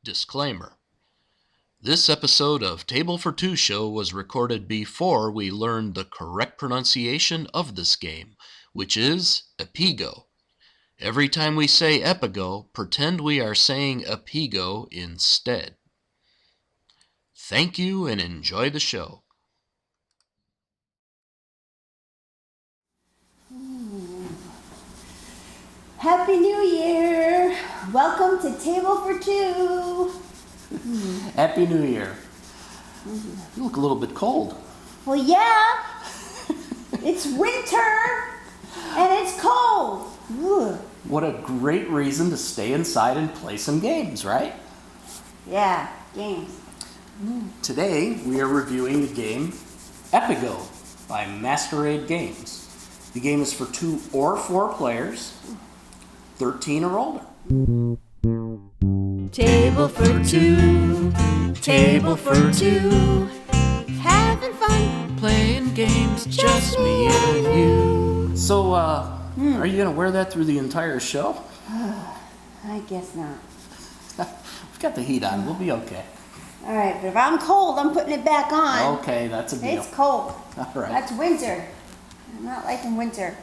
Disclaimer. This episode of Table for Two Show was recorded before we learned the correct pronunciation of this game, which is Epigo. Every time we say Epigo, pretend we are saying Epigo instead. Thank you and enjoy the show. Happy New Year! Welcome to Table for Two. Happy New Year. You look a little bit cold. Well, yeah. It's winter and it's cold. Ugh. What a great reason to stay inside and play some games, right? Yeah, games. Today we are reviewing the game Epigo by Masquerade Games. The game is for 2 or 4 players, 13 or older. Table for two, table for two, having fun, playing games, just me and you. So, are you going to wear that through the entire show? I guess not. We've got the heat on, we'll be okay. All right, but if I'm cold, I'm putting it back on. Okay, that's a deal. It's cold. All right. That's winter. I'm not liking winter.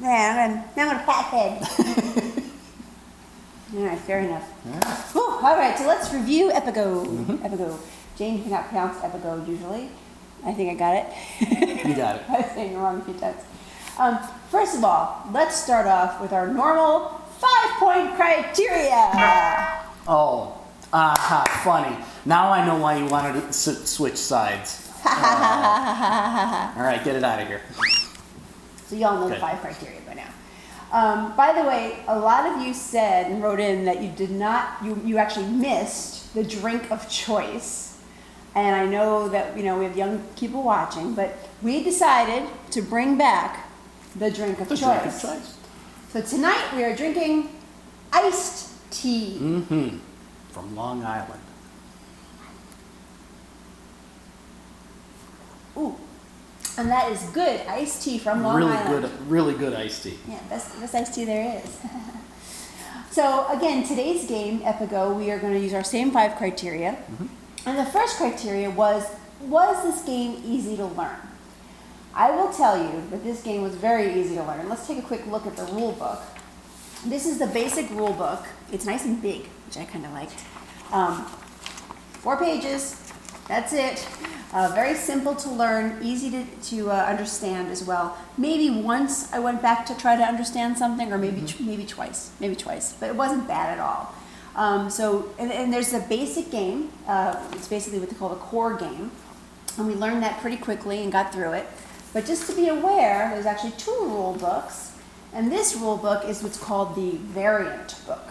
Man, now I'm a fathead. All right, fair enough. Yeah. Whew, all right, so let's review Epigo. Epigo. Jane cannot pronounce Epigo usually. I think I got it. You got it. I was saying it wrong a few times. First of all, let's start off with our normal 5-point criteria. Oh, funny. Now I know why you wanted to switch sides. All right, get it out of here. So y'all know the 5 criteria by now. By the way, a lot of you said and wrote in that you did not, you actually missed the drink of choice. And I know that, we have young people watching, but we decided to bring back the drink of choice. So tonight we are drinking iced tea. From Long Island. Ooh. And that is good iced tea from Long Island. Really good iced tea. Yeah, best iced tea there is. So again, today's game, Epigo, we are going to use our same 5 criteria. And the first criteria was this game easy to learn? I will tell you that this game was very easy to learn. Let's take a quick look at the rule book. This is the basic rule book. It's nice and big, which I kind of liked. 4 pages, that's it. Very simple to learn, easy to understand as well. Maybe once I went back to try to understand something, or maybe twice, but it wasn't bad at all. And there's a basic game. It's basically what they call a core game, and we learned that pretty quickly and got through it. But just to be aware, there's actually 2 rule books, and this rule book is what's called the Variant book.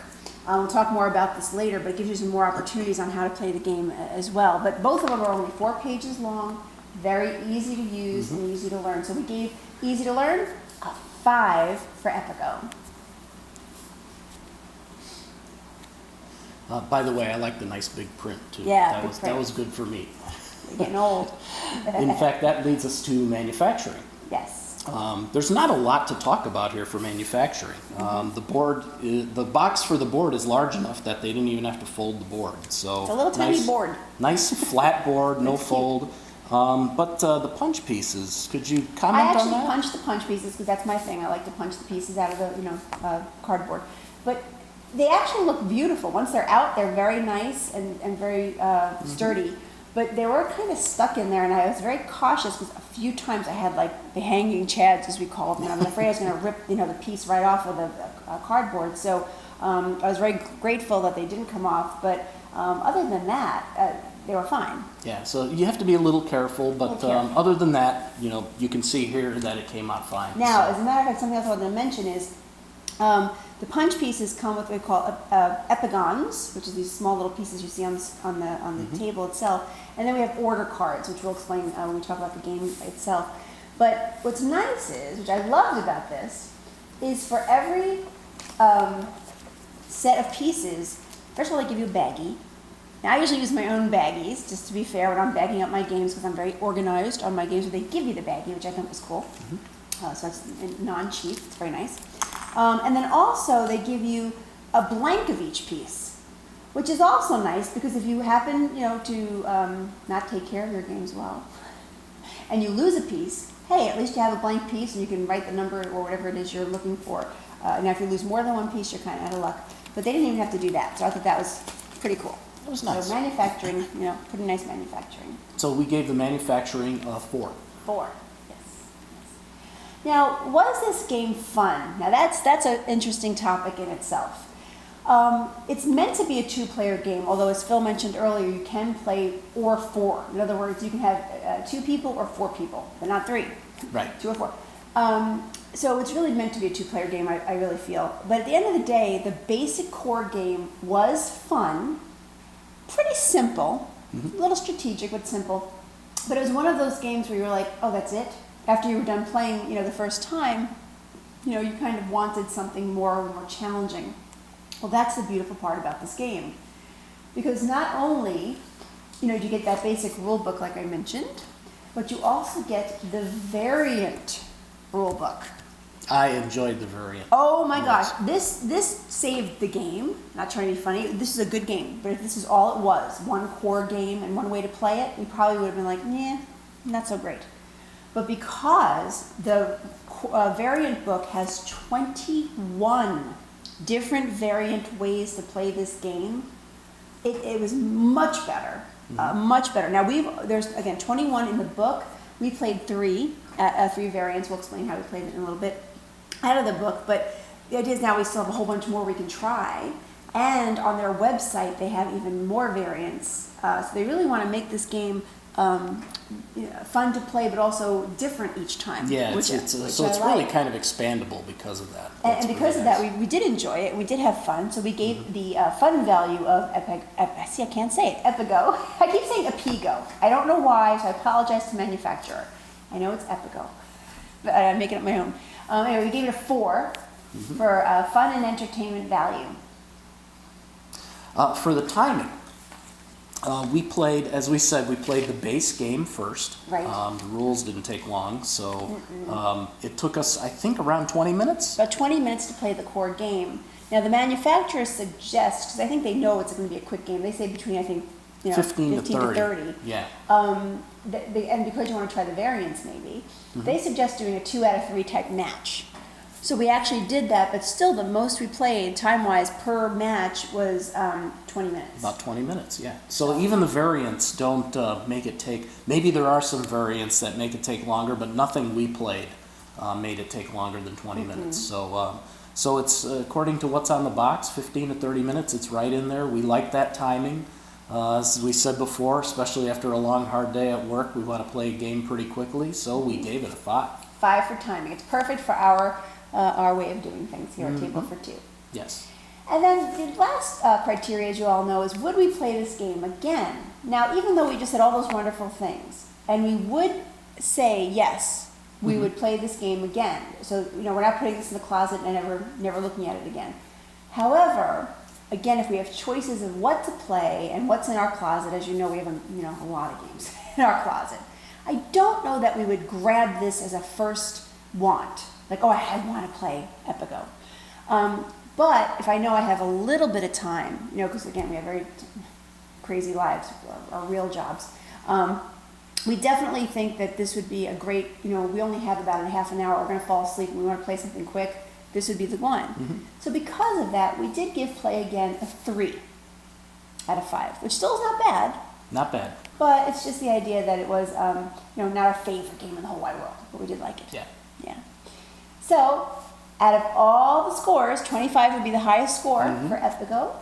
We'll talk more about this later, but it gives you some more opportunities on how to play the game as well. But both of them are only 4 pages long, very easy to use and easy to learn. So we gave easy to learn a 5 for Epigo. By the way, I like the nice big print too. Yeah, that was good for me. You're getting old. In fact, that leads us to manufacturing. Yes. There's not a lot to talk about here for manufacturing. The box for the board is large enough that they didn't even have to fold the board. So It's a little tiny board. Nice flat board, no fold. But the punch pieces, could you comment on that? I actually punch the punch pieces because that's my thing. I like to punch the pieces out of the cardboard. But they actually look beautiful. Once they're out, they're very nice and very sturdy. But they were kind of stuck in there, and I was very cautious because a few times I had like the hanging chads, as we call them, and I was afraid I was going to rip the piece right off of the cardboard. So I was very grateful that they didn't come off. But other than that, they were fine. Yeah, so you have to be a little careful, but other than that, you can see here that it came out fine. Now, as a matter of fact, something else I wanted to mention is the punch pieces come with what we call epigons, which is these small little pieces you see on the table itself. And then we have order cards, which we'll explain when we talk about the game itself. But what's nice is, which I loved about this, is for every set of pieces, first of all, they give you a baggie. Now, I usually use my own baggies, just to be fair, when I'm bagging up my games, because I'm very organized on my games, where they give you the baggie, which I think was cool. So it's non-cheap, it's very nice. And then also, they give you a blank of each piece, which is also nice because if you happen, to not take care of your games well, and you lose a piece, hey, at least you have a blank piece and you can write the number or whatever it is you're looking for. Now, if you lose more than one piece, you're kind of out of luck. But they didn't even have to do that, so I thought that was pretty cool. It was nice. So manufacturing, pretty nice manufacturing. So we gave the manufacturing a 4. 4, yes. Now, was this game fun? Now, that's an interesting topic in itself. It's meant to be a 2-player game, although as Phil mentioned earlier, you can play or 4. In other words, you can have 2 people or 4 people, but not 3. Right. 2 or 4. So it's really meant to be a 2-player game, I really feel. But at the end of the day, the basic core game was fun, pretty simple, a little strategic, but simple. But it was one of those games where you were like, oh, that's it? After you were done playing, the first time, you kind of wanted something more challenging. Well, that's the beautiful part about this game. Because not only, do you get that basic rule book like I mentioned, but you also get the variant rule book. I enjoyed the variant. Oh my gosh, this saved the game. Not trying to be funny. This is a good game, but if this is all it was, one core game and one way to play it, we probably would have been like, nah, not so great. But because the variant book has 21 different variant ways to play this game, it was much better, much better. Now there's again 21 in the book. We played 3 variants. We'll explain how we played it in a little bit out of the book, but the idea is now we still have a whole bunch more we can try. And on their website, they have even more variants. So they really want to make this game fun to play, but also different each time. Yeah, which it's I really like. kind of expandable because of that. And because really of nice. that, we did enjoy it. We did have fun. So we gave the fun value of see, I can't say it. Epigo. I keep saying Epigo. I don't know why, so I apologize to the manufacturer. I know it's Epigo, but I'm making it my own. Anyway, we gave it a 4 for fun and entertainment value. For the timing, we played, as we said, we played the base game first. Right. The rules didn't take long, so it took us, I think, around 20 minutes. About 20 minutes to play the core game. Now, the manufacturer suggests, because I think they know it's going to be a quick game, they say between, I think, 15 to 30. Yeah. And because you want to try the variants, maybe, they suggest doing a 2 out of 3 type match. So we actually did that, but still the most we played time-wise per match was 20 minutes. About 20 minutes, yeah. So even the variants don't make it take, maybe there are some variants that make it take longer, but nothing we played made it take longer than 20 minutes. So it's, according to what's on the box, 15 to 30 minutes, it's right in there. We like that timing. As we said before, especially after a long, hard day at work, we want to play a game pretty quickly, so we gave it a 5. 5 for timing. It's perfect for our way of doing things here at Table for Two. Yes. And then the last criteria, as you all know, is would we play this game again? Now, even though we just said all those wonderful things, and we would say yes, we would play this game again. So, we're not putting this in the closet and never looking at it again. However, again, if we have choices of what to play and what's in our closet, as you know, we have a lot of games in our closet. I don't know that we would grab this as a first want. Like, oh, I want to play Epigo. But if I know I have a little bit of time, because again, we have very crazy lives, our real jobs. We definitely think that this would be a great, we only have about a half an hour, we're going to fall asleep, and we want to play something quick, this would be the one. So because of that, we did give play again a 3 out of 5, which still is not bad. Not bad. But it's just the idea that it was, not our favorite game in the whole wide world, but we did like it. Yeah. Yeah. So, out of all the scores, 25 would be the highest score for Epigo.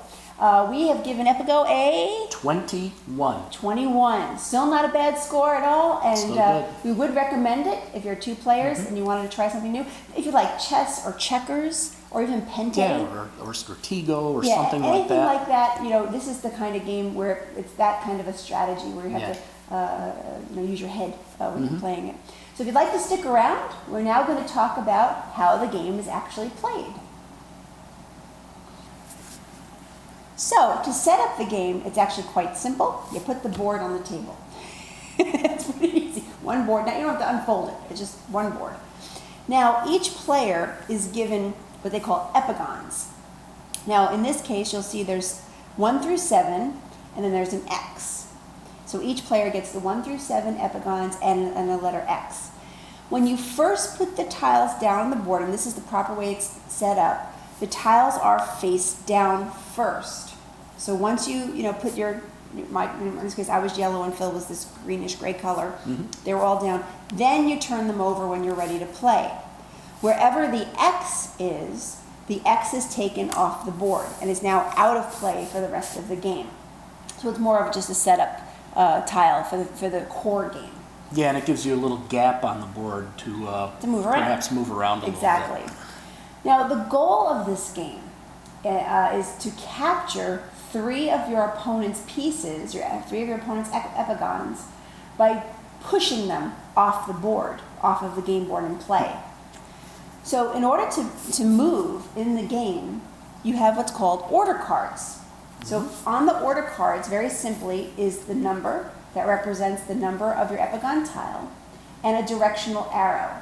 We have given Epigo a 21. 21. Still not a bad score at all, Still and good. we would recommend it if you're 2 players and you wanted to try something new. If you like chess or checkers or even Pente. Yeah, or Stratego or something like anything that. like that. This is the kind of game where it's that kind of a strategy where you have to use your head when you're playing it. So if you'd like to stick around, we're now going to talk about how the game is actually played. So to set up the game, it's actually quite simple. You put the board on the table. It's pretty easy. One board. Now you don't have to unfold it. It's just one board. Now each player is given what they call epigons. Now in this case, you'll see there's 1 through 7, and then there's an X. So each player gets the 1 through 7 epigons and a letter X. When you first put the tiles down on the board, and this is the proper way it's set up, the tiles are face down first. So once you put in this case I was yellow and Phil was this greenish gray color, they were all down. Then you turn them over when you're ready to play. Wherever the X is taken off the board and is now out of play for the rest of the game. So it's more of just a setup tile for the core game. Yeah, and it gives you a little gap on the board to move around. Perhaps move around a little bit. Exactly. Now the goal of this game is to capture 3 of your opponent's pieces, 3 of your opponent's epigons, by pushing them off the board, off of the game board and play. So in order to move in the game, you have what's called order cards. So on the order cards, very simply, is the number that represents the number of your epigon tile and a directional arrow.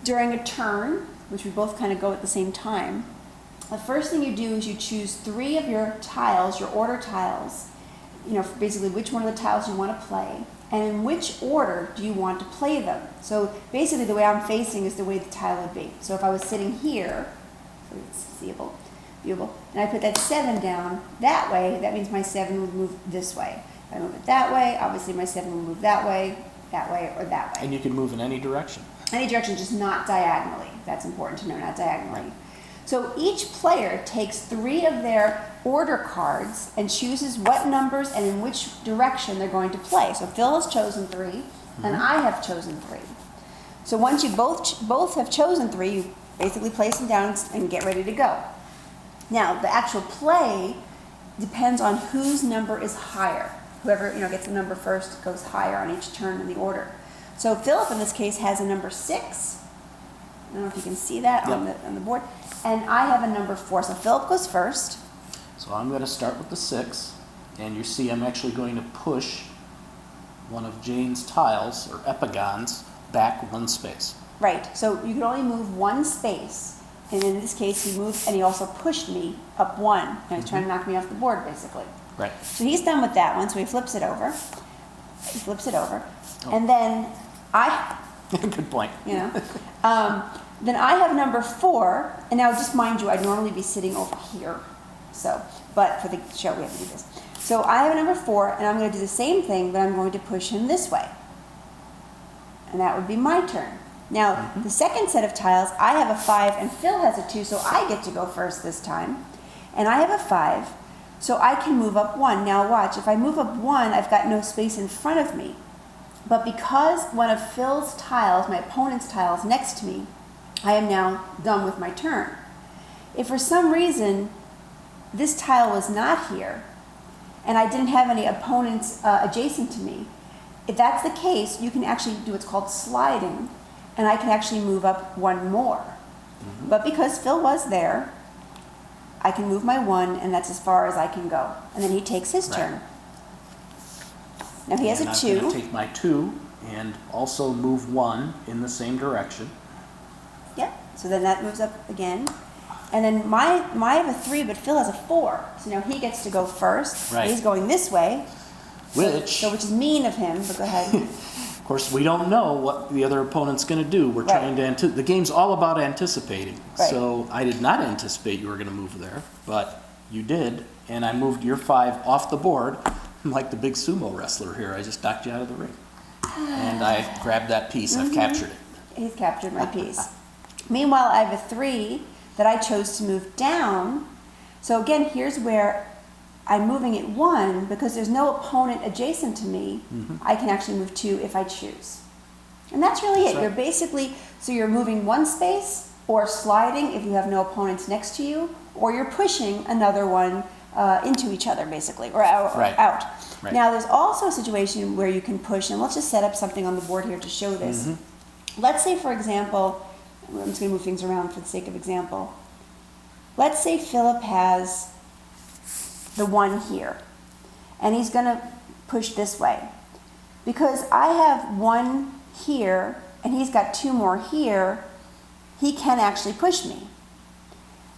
During a turn, which we both kind of go at the same time, the first thing you do is you choose 3 of your tiles, your order tiles, basically which one of the tiles you want to play, and in which order do you want to play them. So basically the way I'm facing is the way the tile would be. So if I was sitting here, so it's viewable, and I put that 7 down that way, that means my 7 would move this way. If I move it that way, obviously my 7 will move that way, or that way. And you can move in any direction. Any direction, just not diagonally. That's important to know, not diagonally. So each player takes 3 of their order cards and chooses what numbers and in which direction they're going to play. So Phil has chosen 3, and I have chosen 3. So once you both have chosen 3, you basically place them down and get ready to go. Now, the actual play depends on whose number is higher. Whoever gets the number first goes higher on each turn in the order. So Philip, in this case, has a number 6. I don't know if you can see that on the board. And I have a number 4. So Philip goes first. So I'm going to start with the 6, and you see I'm actually going to push one of Jane's tiles, or epigons, back 1 space. Right. So you can only move 1 space. And in this case, he moved, and he also pushed me up 1. And he's trying to knock me off the board, basically. Right. So he's done with that one, so he flips it over. Oh. And then Good point. Then I have number 4, and now just mind you, I'd normally be sitting over here. But for the show, we have to do this. So I have a number 4, and I'm going to do the same thing, but I'm going to push him this way. And that would be my turn. Now, the second set of tiles, I have a 5, and Phil has a 2, so I get to go first this time. And I have a 5, so I can move up 1. Now watch, if I move up 1, I've got no space in front of me. But because one of Phil's tiles, my opponent's tiles, next to me, I am now done with my turn. If for some reason this tile was not here, and I didn't have any opponents adjacent to me, if that's the case, you can actually do what's called sliding, and I can actually move up 1 more. But because Phil was there, I can move my 1, and that's as far as I can go. And then he takes his turn. Now he has a 2. I'm going to take my 2 and also move 1 in the same direction. Yep. So then that moves up again. And then I have a 3, but Phil has a 4. So now he gets to go first. Right. He's going this way. Which is mean of him, but go ahead. Of course, we don't know what the other opponent's going to do. We're trying to the game's all about anticipating. Right. So I did not anticipate you were going to move there, but you did, and I moved your 5 off the board. I'm like the big sumo wrestler here. I just knocked you out of the ring. And I grabbed that piece. I've captured it. He's captured my piece. Meanwhile, I have a 3 that I chose to move down. So again, here's where I'm moving it 1 because there's no opponent adjacent to me. I can actually move 2 if I choose. And that's really it. Right. You're basically, so you're moving 1 space or sliding if you have no opponents next to you, or you're pushing another one into each other, basically, or out. Right. Right. Now, there's also a situation where you can push, and let's just set up something on the board here to show this. Let's say, for example, I'm just going to move things around for the sake of example. Let's say Philip has the 1 here, and he's going to push this way. Because I have 1 here, and he's got 2 more here, he can actually push me.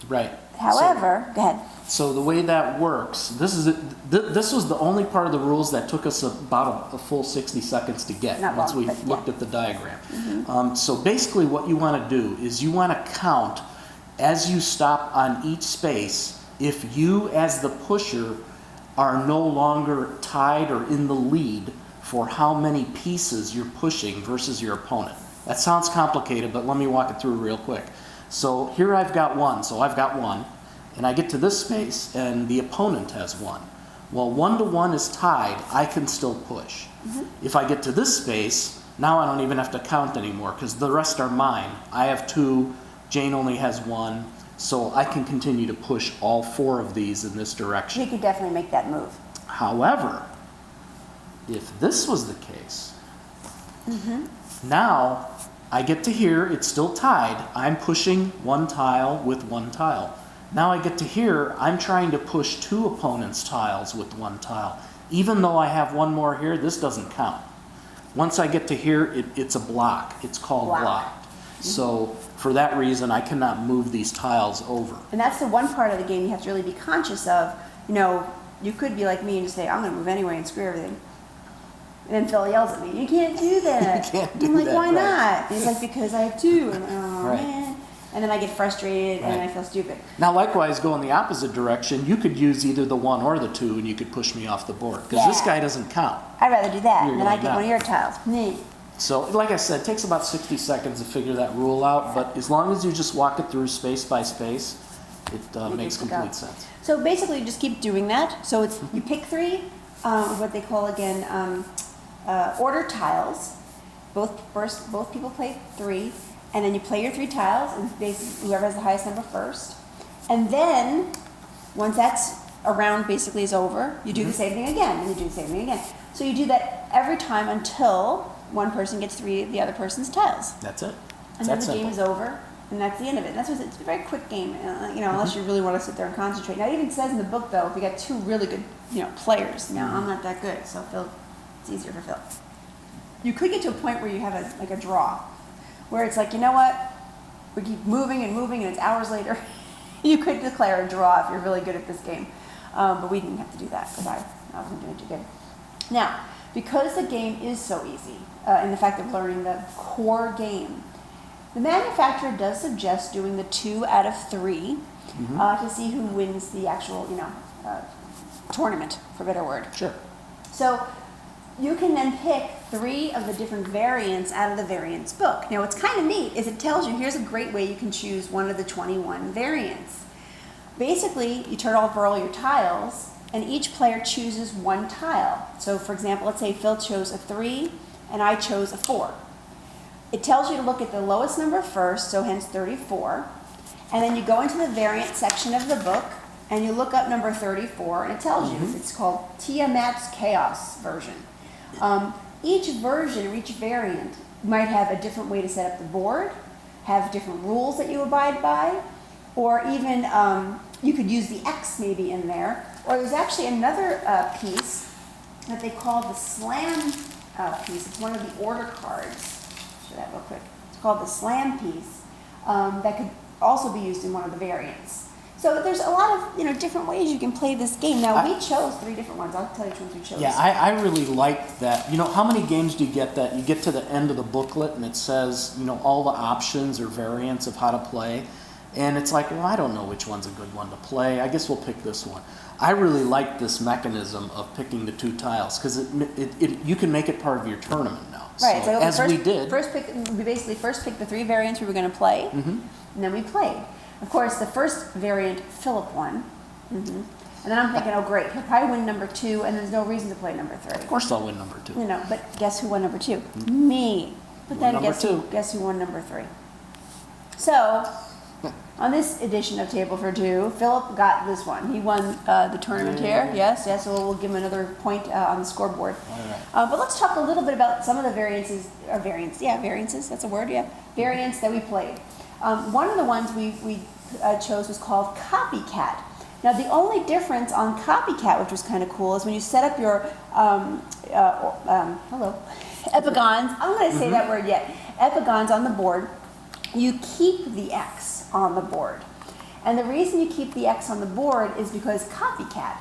Right. However, go ahead. So the way that works, this was the only part of the rules that took us about a full 60 seconds to get Not once long, we but yeah. looked at the diagram. So basically what you want to do is you want to count as you stop on each space if you as the pusher are no longer tied or in the lead for how many pieces you're pushing versus your opponent. That sounds complicated, but let me walk it through real quick. So here I've got one, so I've got one. And I get to this space, and the opponent has one. Well, 1 to 1 is tied, I can still push. If I get to this space, now I don't even have to count anymore, because the rest are mine. I have 2, Jane only has 1, so I can continue to push all 4 of these in this direction. We could definitely make that move. However, if this was the case, now I get to here, it's still tied, I'm pushing 1 tile with 1 tile. Now I get to here, I'm trying to push 2 opponents' tiles with 1 tile. Even though I have 1 more here, this doesn't count. Once I get to here, it's a block. It's called blocked. So for that reason, I cannot move these tiles over. And that's the one part of the game you have to really be conscious of. You know, you could be like me and just say, I'm going to move anyway and screw everything. And then Phil yells at me, you can't do that. You can't do I'm like, that, why right. not? And he's like, because I have 2. And I'm like, oh, Right. man. And then I get frustrated and Right. I feel stupid. Now likewise, go in the opposite direction. You could use either the 1 or the 2 and you could push me off the board. Because this Yeah. guy doesn't count. I'd rather do that. You're And then I going get down. one of your tiles. Meh. So, like I said, it takes about 60 seconds to figure that rule out, but as long as you just walk it through space by space, it makes it go. complete sense. So basically, you just keep doing that. So it's you pick 3, what they call again order tiles. Both people play 3, and then you play your 3 tiles, and basically whoever has the highest number first. And then once that's a round basically is over, you do the same thing again, and you do the same thing again. So you do that every time until one person gets 3 of the other person's tiles. That's it. And It's then that the game simple. is over, and that's the end of it. And that's what it's a very quick game, you know, unless you really want to sit there and concentrate. Now, it even says in the book, though, if you got 2 really good, you know, players. Now, I'm not that good, so Phil, it's easier for Phil. You could get to a point where you have a draw, where it's like, you know what, we keep moving and moving, and it's hours later. You could declare a draw if you're really good at this game, but we didn't have to do that because I wasn't doing too good. Now, because the game is so easy, and the fact of learning the core game, the manufacturer does suggest doing the 2 out of 3 to see who wins the actual, you know, tournament, for a better word. Sure. So you can then pick 3 of the different variants out of the variants book. Now, what's kind of neat is it tells you, here's a great way you can choose one of the 21 variants. Basically, you turn over all your tiles, and each player chooses 1 tile. So, for example, let's say Phil chose a 3, and I chose a 4. It tells you to look at the lowest number first, so hence 34, and then you go into the variant section of the book, and you look up number 34, and it tells you. It's called Tiamat's Chaos version. Each version, or each variant, might have a different way to set up the board, have different rules that you abide by, or even you could use the X maybe in there. Or there's actually another piece that they call the slam piece. It's one of the order cards. Show that real quick. It's called the slam piece that could also be used in one of the variants. So there's a lot of different ways you can play this game. Now we chose 3 different ones. I'll tell you which ones we chose. Yeah, I really like that. You know, how many games do you get that you get to the end of the booklet and it says, you know, all the options or variants of how to play? And it's like, well, I don't know which one's a good one to play. I guess we'll pick this one. I really like this mechanism of picking the 2 tiles because you can make it part of your tournament now. Right. So, as we did. We basically first picked the 3 variants we were going to play, and then we played. Of course, the first variant, Philip won. And then I'm thinking, oh, great, he'll probably win number 2, and there's no reason to play number 3. Of course I'll win number 2. You know, but guess who won number 2? Me. But then Number guess 2. guess who won number 3? So, on this edition of Table for 2, Philip got this one. He won the tournament here. Yes, so we'll give him another point on the scoreboard. All right. But let's talk a little bit about some of the variances, that's a word, yeah. Variants that we played. One of the ones we chose was called Copycat. Now, the only difference on Copycat, which was kind of cool, is when you set up your, epigons, I'm going to say that word yet, epigons on the board, you keep the X on the board. And the reason you keep the X on the board is because copycat.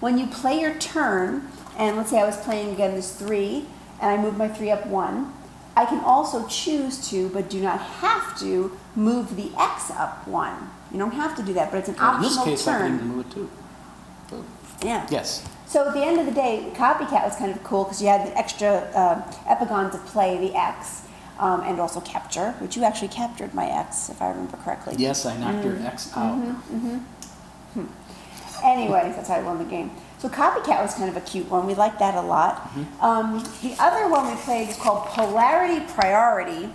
When you play your turn, and let's say I was playing again this 3, and I move my 3 up 1, I can also choose to, but do not have to, move the X up 1. You don't have to do that, but it's an In this optional case, I turn. can even move it 2. Yeah. Yes. So at the end of the day, copycat was kind of cool because you had the extra epigon to play the X, and also capture, which you actually captured my X, if I remember correctly. Yes, I knocked your X out. Anyways, that's how I won the game. So copycat was kind of a cute one. We liked that a lot. The other one we played is called Polarity Priority.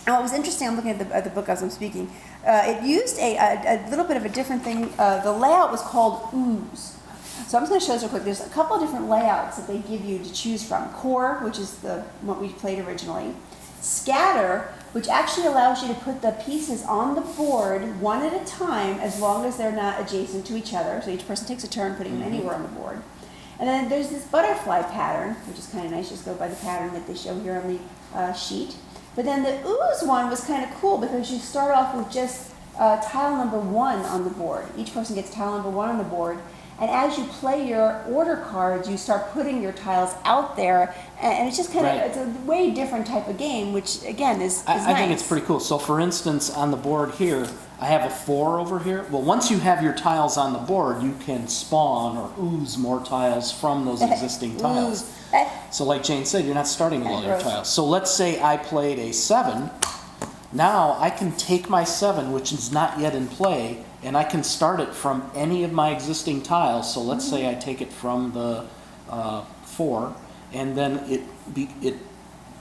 And what was interesting, I'm looking at the book as I'm speaking, it used a little bit of a different thing. The layout was called ooze. So I'm just going to show this real quick. There's a couple of different layouts that they give you to choose from. Core, which is what we played originally. Scatter, which actually allows you to put the pieces on the board one at a time as long as they're not adjacent to each other. So each person takes a turn putting them anywhere on the board. And then there's this butterfly pattern, which is kind of nice. Just go by the pattern that they show here on the sheet. But then the ooze one was kind of cool because you start off with just tile number 1 on the board. Each person gets tile number 1 on the board. And as you play your order cards, you start putting your tiles out there, and it's just kind of, it's a way different type of game, which again is nice. I think it's pretty cool. So for instance, on the board here, I have a 4 over here. Well, once you have your tiles on the board, you can spawn or ooze more tiles from those existing tiles. So like Jane said, you're not starting with all your tiles. So let's say I played a 7. Now I can take my 7, which is not yet in play, and I can start it from any of my existing tiles. So let's say I take it from the 4, and then it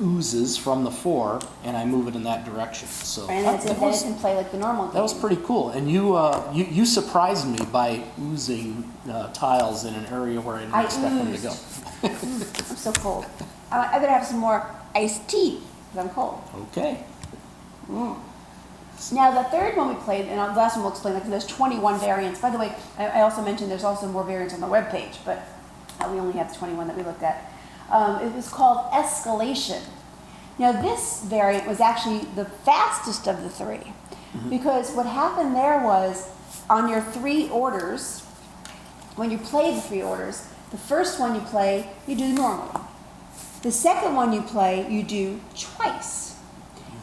oozes from the 4, and I move it in that direction. So And then it can play like the normal game. that was pretty cool. And you surprised me by oozing tiles in an area where I didn't expect them to go. I'm so cold. I better have some more iced tea because I'm cold. Okay. Now the third one we played, and the last one we'll explain, like there's 21 variants. By the way, I also mentioned there's also more variants on the webpage, but we only have the 21 that we looked at. It was called Escalation. Now this variant was actually the fastest of the 3, because what happened there was on your 3 orders, when you play the 3 orders, the first one you play, you do normally. The second one you play, you do twice.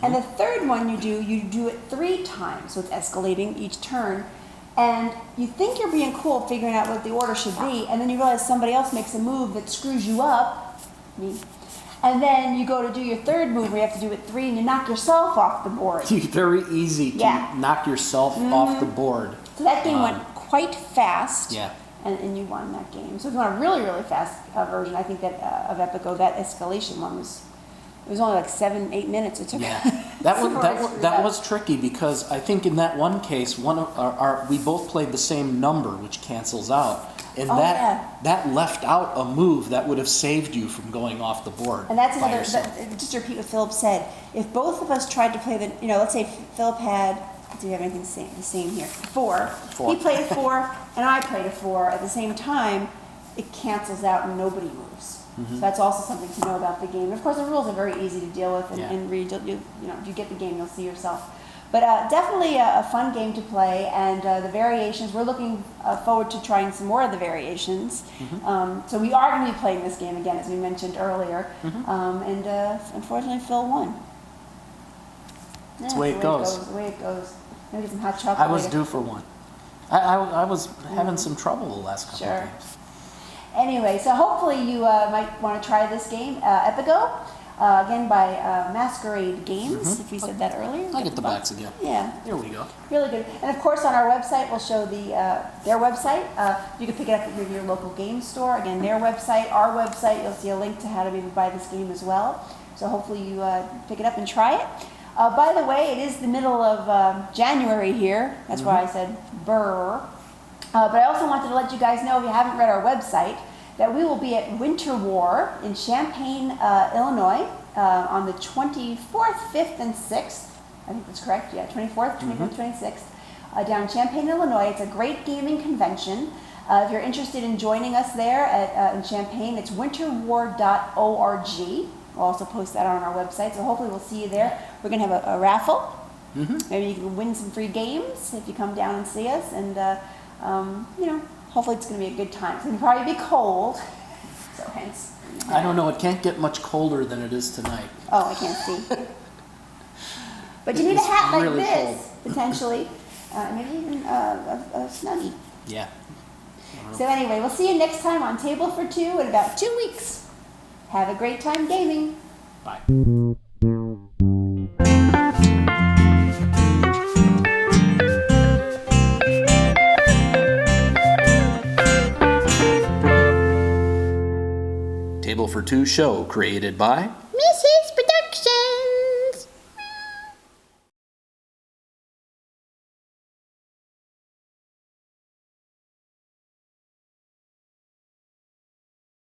And the third one you do it 3 times, so it's escalating each turn. And you think you're being cool figuring out what the order should be, and then you realize somebody else makes a move that screws you up, me. And then you go to do your third move where you have to do it 3 and you knock yourself off the board. Very easy to knock yourself off the board. So that game went quite fast. Yeah. And you won that game. So if you want a really, really fast version, I think that of Epigo, that Escalation one it was only like 7-8 minutes it took. Yeah, that was tricky because I think in that one case, we both played the same number, which cancels out, and that left out a move that would have saved you from going off the board. And that's by another. yourself. Just to repeat what Philip said, if both of us tried to play let's say Philip had. Do you have anything the same here? 4. He played a 4, and I played a 4 at the same time. It cancels out and nobody moves. So that's also something to know about the game. And of course, the rules are very easy to deal with and read. If you get the game, you'll see yourself. But definitely a fun game to play, and the variations, we're looking forward to trying some more of the variations. So we are going to be playing this game again, as we mentioned earlier. And unfortunately, Phil won. That's the way it goes. The way it goes. Maybe get some hot chocolate I was later. due for one. I was having some trouble the last couple of games. Anyway, so hopefully you might want to try this game, Epigo, again by Masquerade Games, if we said that earlier. I'll get the box again. Yeah. Here we go. Really good. And of course on our website we'll show their website. You can pick it up at your local game store. Again, their website, our website, you'll see a link to how to maybe buy this game as well. So hopefully you pick it up and try it. By the way, it is the middle of January here. That's why I said brr. But I also wanted to let you guys know, if you haven't read our website, that we will be at Winter War in Champaign, Illinois, on the 24th, 5th, and 6th. I think that's correct. Yeah, 24th, 25th, 26th, down in Champaign, Illinois. It's a great gaming convention. If you're interested in joining us there in Champaign, it's winterwar.org. We'll also post that on our website, so hopefully we'll see you there. We're going to have a raffle. Maybe you can win some free games if you come down and see us, and hopefully it's going to be a good time. It's going to probably be cold, so hence. I don't know, it can't get much colder than it is tonight. Oh, I can't see. But you It need a is hat like really this, potentially. Maybe even a snuggie. Yeah. So anyway, we'll see you next time on Table for Two in about 2 weeks. Have a great time gaming. Bye. Table for Two show created by